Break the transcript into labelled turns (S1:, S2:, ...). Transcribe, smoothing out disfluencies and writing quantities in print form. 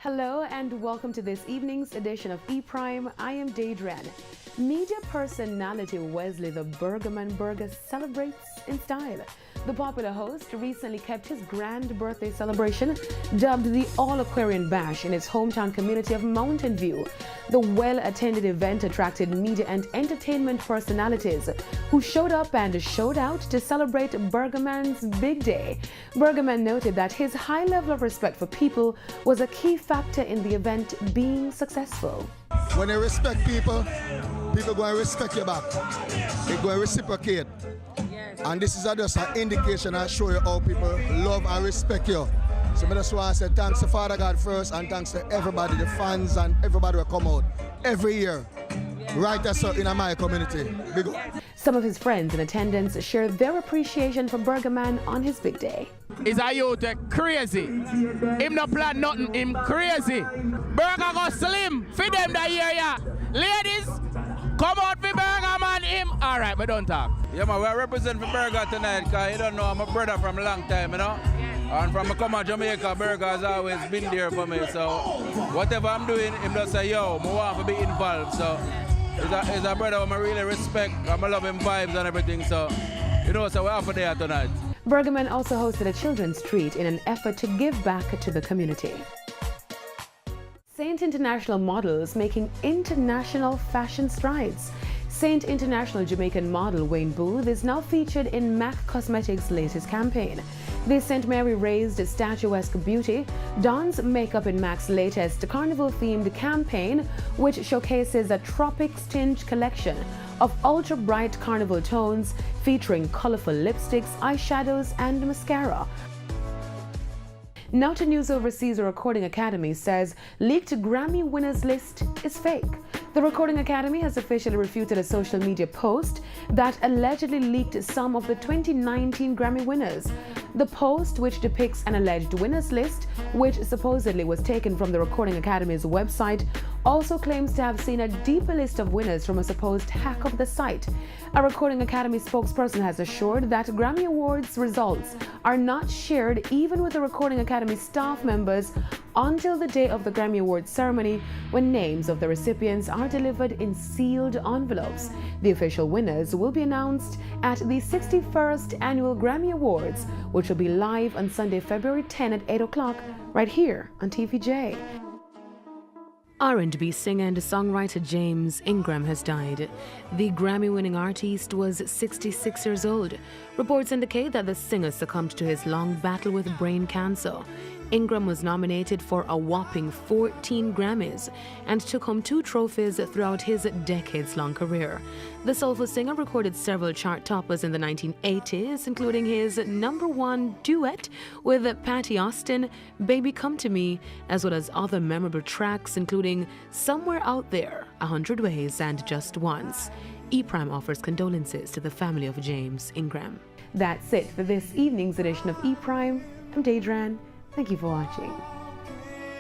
S1: Hello and welcome to this evening's edition of E-Prime. I am Daedran. Media personality Wesley the Burgerman Burger celebrates in style. The popular host recently kept his grand birthday celebration, dubbed the All-Aquarian Bash, in its hometown community of Mountain View. The well-attended event attracted media and entertainment personalities who showed up and showed out to celebrate Burgerman's big day. Burgerman noted that his high level of respect for people was a key factor in the event being successful.
S2: When you respect people, people go and respect you back. They go and reciprocate. Yes. And this is just an indication and show you how people love and respect you. So I just want to say thanks to Father God first, and thanks to everybody, the fans and everybody who come out every year. Right there so in my community. Big up.
S1: Some of his friends in attendance shared their appreciation for Burgerman on his big day.
S3: Is a youth crazy. Him no plan nothing, him crazy. Burger go slim, feed them that year, yeah. Ladies, come out for Burger man, him. All right, but don't talk.
S4: Yeah, man, we represent for Burger tonight, because you don't know, I'm a brother from a long time, you know. And from come to Jamaica, Burger has always been there for me. So whatever I'm doing, him just say, yo, I want to be involved. So he's a brother whom I really respect. I love him vibes and everything. So, you know, so we're out for there tonight.
S1: Burgerman also hosted a children's treat in an effort to give back to the community. Saint International models making international fashion strides. Saint International Jamaican model Wayne Booth is now featured in MAC Cosmetics' latest campaign. The St. Mary-raised statuesque beauty dons makeup in MAC's latest carnival-themed campaign, which showcases a tropics-tinged collection of ultra-bright carnival tones featuring colorful lipsticks, eyeshadows, and mascara. Now to news overseas. The Recording Academy says leaked Grammy winners list is fake. The Recording Academy has officially refuted a social media post that allegedly leaked some of the 2019 Grammy winners. The post, which depicts an alleged winners list, which supposedly was taken from the Recording Academy's website, also claims to have seen a deeper list of winners from a supposed hack of the site. A Recording Academy spokesperson has assured that Grammy Awards results are not shared even with the Recording Academy staff members until the day of the Grammy Awards ceremony, when names of the recipients are delivered in sealed envelopes. The official winners will be announced at the 61st Annual Grammy Awards, which will be live on Sunday, February 10 at 8 o'clock, right here on TVJ. R&B singer and songwriter James Ingram has died. The Grammy-winning artist was 66 years old. Reports indicate that the singer succumbed to his long battle with brain cancer. Ingram was nominated for a whopping 14 Grammys and took home 2 trophies throughout his decades-long career. The soulful singer recorded several chart toppers in the 1980s, including his #1 duet with Patty Austin, Baby Come to Me, as well as other memorable tracks including Somewhere Out There, 100 Ways, and Just Once. E-Prime offers condolences to the family of James Ingram. That's it for this evening's edition of E-Prime. I'm Daedran. Thank you for watching.